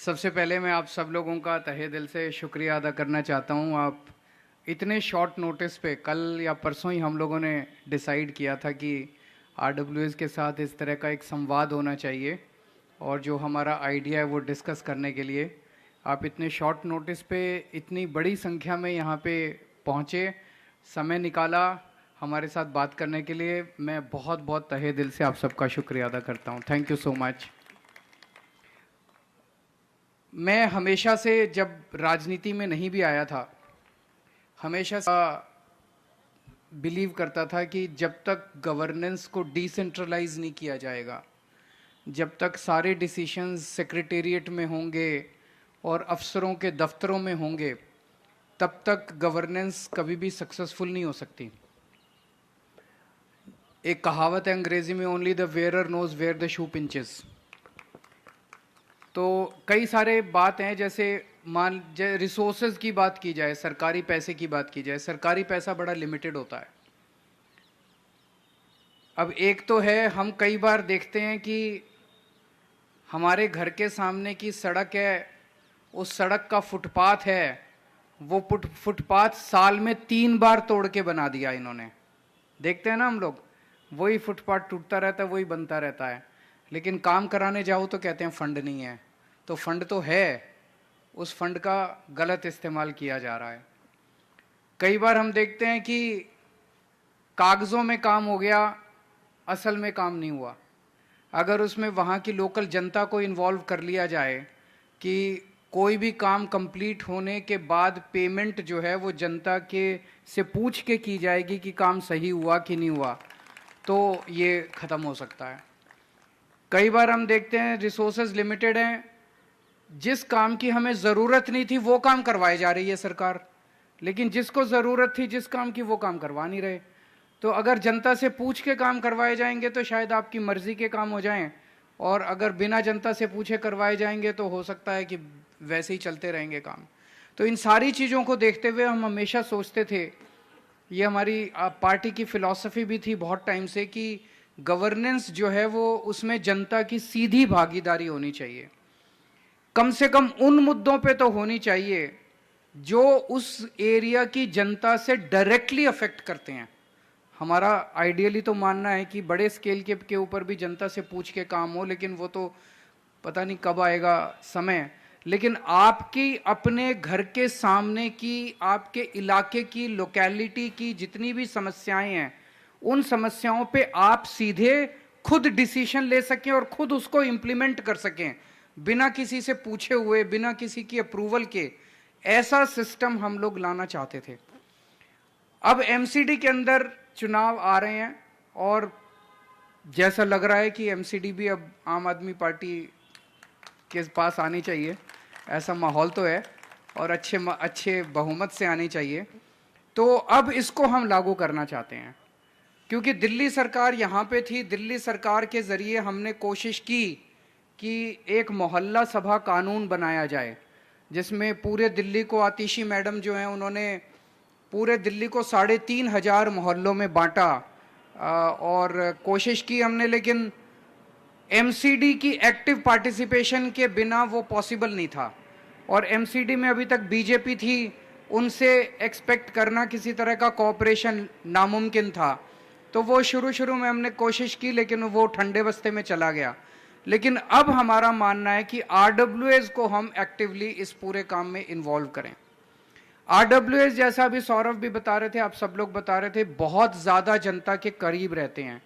सबसे पहले मैं आप सब लोगों का तहे दिल से शुक्रिया अदा करना चाहता हूँ। आप इतने शॉर्ट नोटिस पे कल या परसों ही हम लोगों ने डिसाइड किया था कि आरडब्ल्यूएस के साथ इस तरह का एक संवाद होना चाहिए और जो हमारा आइडिया है वो डिस्कस करने के लिए आप इतने शॉर्ट नोटिस पे इतनी बड़ी संख्या में यहाँ पे पहुँचे, समय निकाला हमारे साथ बात करने के लिए। मैं बहुत बहुत तहे दिल से आप सबका शुक्रिया अदा करता हूँ। Thank you so much. मैं हमेशा से जब राजनीति में नहीं भी आया था, हमेशा से बिलीव करता था कि जब तक गवर्नेंस को डिसेंट्रलाइज नहीं किया जाएगा, जब तक सारे डिसीशंस सेक्रेटेरिएट में होंगे और अफसरों के दफ्तरों में होंगे, तब तक गवर्नेंस कभी भी सक्सेसफुल नहीं हो सकती। एक कहावत है अंग्रेजी में, only the wearer knows where the shoe pinches. तो कई सारे बात हैं, जैसे मान रिसोर्सेज की बात की जाए, सरकारी पैसे की बात की जाए, सरकारी पैसा बड़ा लिमिटेड होता है। अब एक तो है, हम कई बार देखते हैं कि हमारे घर के सामने की सड़क है, उस सड़क का फुटपाथ है, वो फुटपाथ साल में 3 बार तोड़ के बना दिया इन्होंने। देखते हैं ना हम लोग, वही फुटपाथ टूटता रहता है, वही बनता रहता है, लेकिन काम कराने जाओ तो कहते हैं फंड नहीं है। तो फंड तो है, उस फंड का गलत इस्तेमाल किया जा रहा है। कई बार हम देखते हैं कि कागज़ों में काम हो गया, असल में काम नहीं हुआ। अगर उसमें वहाँ की लोकल जनता को इन्वॉल्व कर लिया जाए कि कोई भी काम कंप्लीट होने के बाद पेमेंट जो है वो जनता के से पूछ के की जाएगी कि काम सही हुआ कि नहीं हुआ, तो ये ख़त्म हो सकता है। कई बार हम देखते हैं रिसोर्सेज लिमिटेड हैं, जिस काम की हमें ज़रूरत नहीं थी वो काम करवाई जा रही है सरकार, लेकिन जिसको ज़रूरत थी जिस काम की वो काम करवा नहीं रहे। तो अगर जनता से पूछ के काम करवाए जाएंगे तो शायद आपकी मर्ज़ी के काम हो जाएं, और अगर बिना जनता से पूछे करवाए जाएंगे तो हो सकता है कि वैसे ही चलते रहेंगे काम। तो इन सारी चीज़ों को देखते हुए हम हमेशा सोचते थे, ये हमारी पार्टी की फ़िलॉसफी भी थी बहुत टाइम से, कि गवर्नेंस जो है वो उसमें जनता की सीधी भागीदारी होनी चाहिए। कम से कम उन मुद्दों पे तो होनी चाहिए जो उस एरिया की जनता से डायरेक्टली अफेक्ट करते हैं। हमारा आइडियली तो मानना है कि बड़े स्केल के ऊपर भी जनता से पूछ के काम हो, लेकिन वो तो पता नहीं कब आएगा समय। लेकिन आपकी अपने घर के सामने की, आपके इलाके की, लोकेलिटी की जितनी भी समस्याएं हैं, उन समस्याओं पे आप सीधे खुद डिसीजन ले सकें और खुद उसको इम्प्लीमेंट कर सकें, बिना किसी से पूछे हुए, बिना किसी की अप्रूवल के। ऐसा सिस्टम हम लोग लाना चाहते थे। अब एमसीडी के अंदर चुनाव आ रहे हैं और जैसा लग रहा है कि एमसीडी भी अब आम आदमी पार्टी के पास आनी चाहिए, ऐसा माहौल तो है, और अच्छे बहुमत से आनी चाहिए। तो अब इसको हम लागू करना चाहते हैं, क्योंकि दिल्ली सरकार यहाँ पे थी। दिल्ली सरकार के ज़रिए हमने कोशिश की कि एक मोहल्ला सभा कानून बनाया जाए, जिसमें पूरे दिल्ली को, आतिशी मैडम जो हैं उन्होंने पूरे दिल्ली को 3,500 मोहल्लों में बांटा और कोशिश की हमने, लेकिन एमसीडी की एक्टिव पार्टिसिपेशन के बिना वो पॉसिबल नहीं था। और एमसीडी में अभी तक बीजेपी थी, उनसे एक्सपेक्ट करना किसी तरह का कोऑपरेशन नामुमकिन था। तो वो शुरू में हमने कोशिश की, लेकिन वो ठंडे बस्ते में चला गया। लेकिन अब हमारा मानना है कि आरडब्ल्यूएस को हम एक्टिवली इस पूरे काम में इन्वॉल्व करें। आरडब्ल्यूएस, जैसा अभी सौरभ भी बता रहे थे, आप सब लोग बता रहे थे, बहुत ज़्यादा जनता के करीब रहते हैं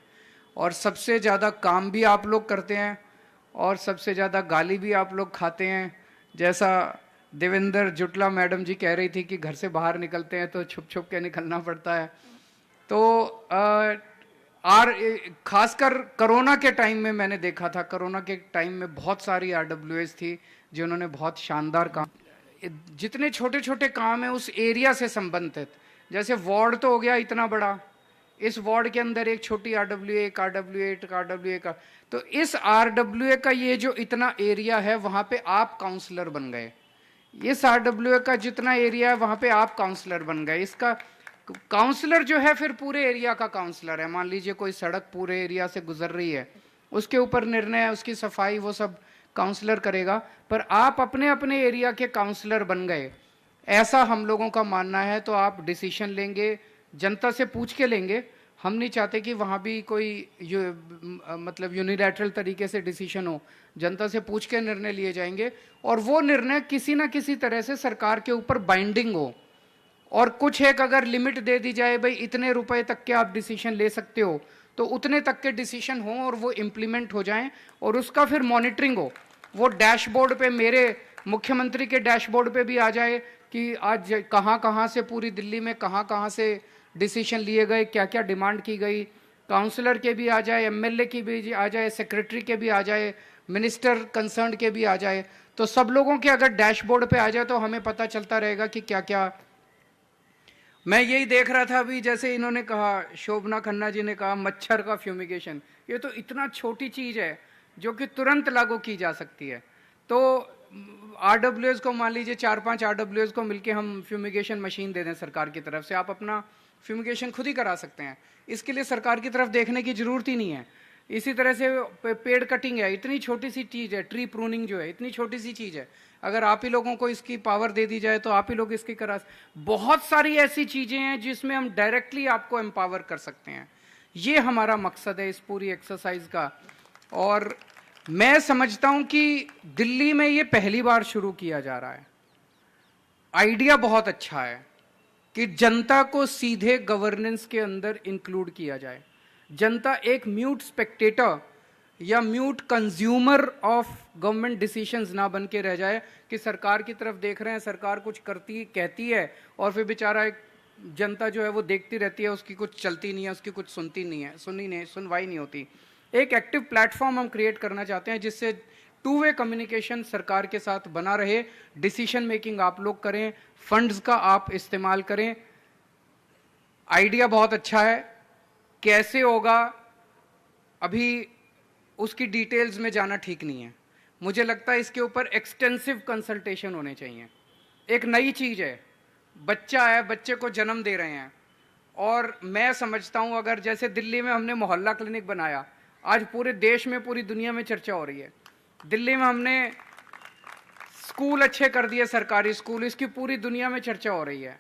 और सबसे ज़्यादा काम भी आप लोग करते हैं और सबसे ज़्यादा गाली भी आप लोग खाते हैं। जैसा देवेंद्र जुटला मैडम जी कह रही थी कि घर से बाहर निकलते हैं तो छुप छुप के निकलना पड़ता है। तो खासकर कोरोना के टाइम में मैंने देखा था, कोरोना के टाइम में बहुत सारी आरडब्ल्यूएस थी जिन्होंने बहुत शानदार काम, जितने छोटे छोटे काम हैं उस एरिया से संबंधित, जैसे वार्ड तो हो गया इतना बड़ा, इस वार्ड के अंदर एक छोटी आरडब्ल्यूए, एक आरडब्ल्यूए, एक आरडब्ल्यूए का, तो इस आरडब्ल्यूए का ये जो इतना एरिया है वहाँ पे आप काउंसलर बन गए। इस आरडब्ल्यूए का जितना एरिया है वहाँ पे आप काउंसलर बन गए। इसका काउंसलर जो है फिर पूरे एरिया का काउंसलर है। मान लीजिए कोई सड़क पूरे एरिया से गुजर रही है, उसके ऊपर निर्णय है, उसकी सफाई वो सब काउंसलर करेगा, पर आप अपने अपने एरिया के काउंसलर बन गए, ऐसा हम लोगों का मानना है। तो आप डिसीजन लेंगे, जनता से पूछ के लेंगे। हम नहीं चाहते कि वहाँ भी कोई मतलब यूनिलैटरल तरीके से डिसीजन हो, जनता से पूछ के निर्णय लिए जाएंगे और वो निर्णय किसी ना किसी तरह से सरकार के ऊपर बाइंडिंग हो। और कुछ एक अगर लिमिट दे दी जाए, भाई इतने रुपए तक के आप डिसीजन ले सकते हो, तो उतने तक के डिसीजन हो और वो इम्प्लीमेंट हो जाएं और उसका फिर मॉनिटरिंग हो। वो डैशबोर्ड पे, मेरे मुख्यमंत्री के डैशबोर्ड पे भी आ जाए कि आज कहाँ कहाँ से पूरी दिल्ली में कहाँ कहाँ से डिसीजन लिए गए, क्या क्या डिमांड की गई। काउंसलर के भी आ जाए, एमएलए की भी आ जाए, सेक्रेटरी के भी आ जाए, मिनिस्टर कंसर्न के भी आ जाए। तो सब लोगों के अगर डैशबोर्ड पे आ जाए तो हमें पता चलता रहेगा कि क्या क्या। मैं यही देख रहा था अभी, जैसे इन्होंने कहा, शोभना खन्ना जी ने कहा मच्छर का फ्यूमिगेशन, ये तो इतना छोटी चीज है जो कि तुरंत लागू की जा सकती है। तो आरडब्ल्यूएस को मान लीजिए 4-5 आरडब्ल्यूएस को मिलके हम फ्यूमिगेशन मशीन दे दें सरकार की तरफ से, आप अपना फ्यूमिगेशन खुद ही करा सकते हैं। इसके लिए सरकार की तरफ देखने की जरूरत ही नहीं है। इसी तरह से पेड़ कटिंग है, इतनी छोटी सी चीज है, ट्री प्रूनिंग जो है इतनी छोटी सी चीज है, अगर आप ही लोगों को इसकी पावर दे दी जाए तो आप ही लोग इसकी करा। बहुत सारी ऐसी चीजें हैं जिसमें हम डायरेक्टली आपको एम्पावर कर सकते हैं। ये हमारा मकसद है इस पूरी एक्सरसाइज का। और मैं समझता हूं कि दिल्ली में ये पहली बार शुरू किया जा रहा है। आइडिया बहुत अच्छा है कि जनता को सीधे गवर्नेंस के अंदर इंक्लूड किया जाए। जनता एक म्यूट स्पेक्टेटर या mute consumer of government decisions ना बन के रह जाए कि सरकार की तरफ देख रहे हैं, सरकार कुछ करती कहती है और फिर बेचारा एक जनता जो है वो देखती रहती है, उसकी कुछ चलती नहीं है, उसकी कुछ सुनती नहीं है, सुनवाई नहीं होती। एक एक्टिव प्लेटफॉर्म हम क्रिएट करना चाहते हैं जिससे टू वे कम्युनिकेशन सरकार के साथ बना रहे, डिसीजन मेकिंग आप लोग करें, फंड्स का आप इस्तेमाल करें। आइडिया बहुत अच्छा है, कैसे होगा अभी उसकी डिटेल्स में जाना ठीक नहीं है। मुझे लगता है इसके ऊपर एक्सटेंसिव कंसल्टेशन होने चाहिए। एक नई चीज है, बच्चा है, बच्चे को जन्म दे रहे हैं, और मैं समझता हूं अगर जैसे दिल्ली में हमने मोहल्ला क्लिनिक बनाया, आज पूरे देश में पूरी दुनिया में चर्चा हो रही है। दिल्ली में हमने स्कूल अच्छे कर दिए, सरकारी स्कूल, इसकी पूरी दुनिया में चर्चा हो रही है।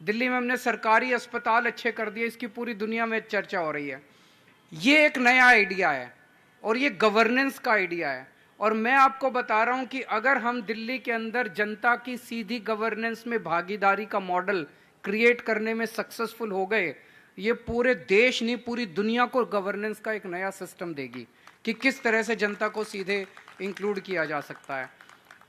दिल्ली में हमने सरकारी अस्पताल अच्छे कर दिए, इसकी पूरी दुनिया में चर्चा हो रही है। ये एक नया आइडिया है और ये गवर्नेंस का आइडिया है। और मैं आपको बता रहा हूं कि अगर हम दिल्ली के अंदर जनता की सीधी गवर्नेंस में भागीदारी का मॉडल क्रिएट करने में सक्सेसफुल हो गए, ये पूरे देश नहीं पूरी दुनिया को गवर्नेंस का एक नया सिस्टम देगी कि किस तरह से जनता को सीधे इंक्लूड किया जा सकता है।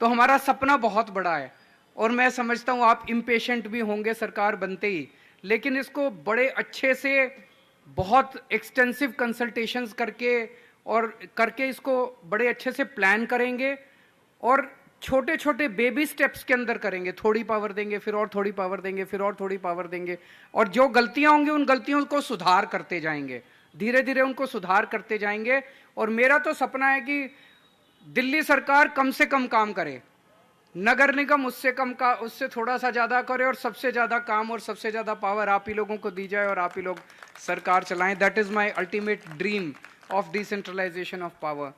तो हमारा सपना बहुत बड़ा है और मैं समझता हूं आप इम्पेशेंट भी होंगे सरकार बनते ही, लेकिन इसको बड़े अच्छे से बहुत एक्सटेंसिव कंसल्टेशंस करके इसको बड़े अच्छे से प्लान करेंगे और छोटे छोटे बेबी स्टेप्स के अंदर करेंगे। थोड़ी पावर देंगे, फिर और थोड़ी पावर देंगे, फिर और थोड़ी पावर देंगे, और जो गलतियां होंगी उन गलतियों को सुधार करते जाएंगे, धीरे धीरे उनको सुधार करते जाएंगे। और मेरा तो सपना है कि दिल्ली सरकार कम से कम काम करे, नगर निगम उससे कम का उससे थोड़ा सा ज्यादा करे, और सबसे ज्यादा काम और सबसे ज्यादा पावर आप ही लोगों को दी जाए और आप ही लोग सरकार चलाएं। That is my ultimate dream of decentralisation of power.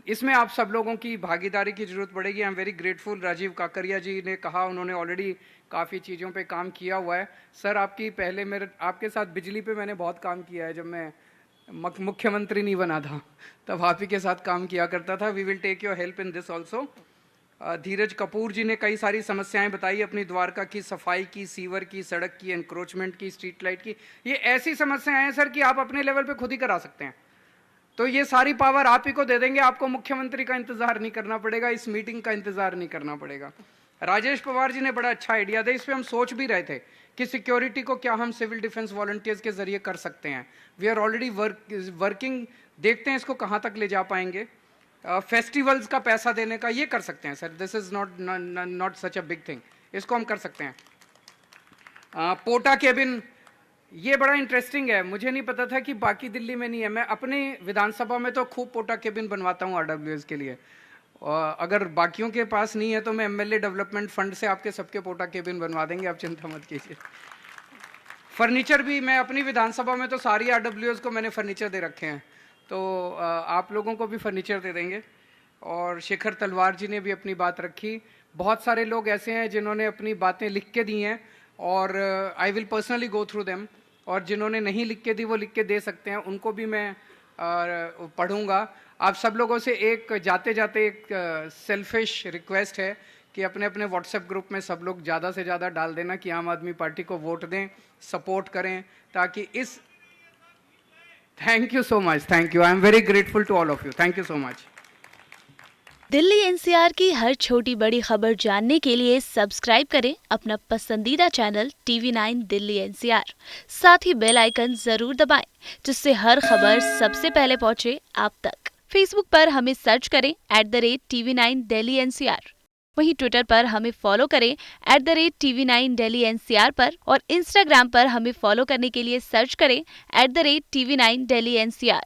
इसमें आप सब लोगों की भागीदारी की जरूरत पड़ेगी। I am very grateful, Rajiv Kakaria ji ने कहा, उन्होंने ऑलरेडी काफ़ी चीज़ों पे काम किया हुआ है। सर आपकी पहले मेरे आपके साथ बिजली पे मैंने बहुत काम किया है, जब मैं मुख्यमंत्री नहीं बना था तब आप ही के साथ काम किया करता था। We will take your help in this also. Dheeraj Kapoor ji ने कई सारी समस्याएं बताई अपनी, द्वारका की सफाई की, सीवर की, सड़क की, एनक्रोचमेंट की, स्ट्रीट लाइट की। ये ऐसी समस्याएं हैं सर कि आप अपने लेवल पे खुद ही करा सकते हैं। तो ये सारी पावर आप ही को दे देंगे, आपको मुख्यमंत्री का इंतजार नहीं करना पड़ेगा, इस मीटिंग का इंतजार नहीं करना पड़ेगा। राजेश पवार जी ने बड़ा अच्छा आइडिया दिया, इस पे हम सोच भी रहे थे कि सिक्योरिटी को क्या हम सिविल डिफेंस वॉलंटियर्स के जरिए कर सकते हैं। वी आर ऑलरेडी वर्किंग, देखते हैं इसको कहाँ तक ले जा पाएंगे। फेस्टिवल्स का पैसा देने का ये कर सकते हैं sir, this is not such a big thing, इसको हम कर सकते हैं। पोटा केबिन, ये बड़ा इंटरेस्टिंग है, मुझे नहीं पता था कि बाकी दिल्ली में नहीं है। मैं अपनी विधानसभा में तो खूब पोटा केबिन बनवाता हूँ आरडब्ल्यूएस के लिए, अगर बाकियों के पास नहीं है तो मैं एमएलए डेवलपमेंट फंड से आपके सबके पोटा केबिन बनवा देंगे, आप चिंता मत कीजिए। फर्नीचर भी मैं अपनी विधानसभा में तो सारी आरडब्ल्यूएस को मैंने फर्नीचर दे रखे हैं, तो आप लोगों को भी फर्नीचर दे देंगे। और शेखर तलवार जी ने भी अपनी बात रखी। बहुत सारे लोग ऐसे हैं जिन्होंने अपनी बातें लिख के दी हैं और I will personally go through them, और जिन्होंने नहीं लिख के दी वो लिख के दे सकते हैं, उनको भी मैं पढ़ूंगा। आप सब लोगों से एक जाते जाते एक सेल्फिश रिक्वेस्ट है कि अपने अपने व्हाट्सएप ग्रुप में सब लोग ज़्यादा से ज़्यादा डाल देना कि आम आदमी पार्टी को वोट दें, सपोर्ट करें, ताकि इस thank you so much, thank you, I am very grateful to all of you, thank you so much. Delhi NCR की हर छोटी बड़ी खबर जानने के लिए सब्सक्राइब करें अपना पसंदीदा चैनल TV9 दिल्ली एनसीआर। साथ ही बेल आइकन जरूर दबाएं जिससे हर खबर सबसे पहले पहुंचे आप तक। फेसबुक पर हमें सर्च करें @TV9 दिल्ली एनसीआर। वहीं ट्विटर पर हमें फॉलो करें @TV9 दिल्ली एनसीआर पर, और इंस्टाग्राम पर हमें फॉलो करने के लिए सर्च करें @TV9 दिल्ली एनसीआर।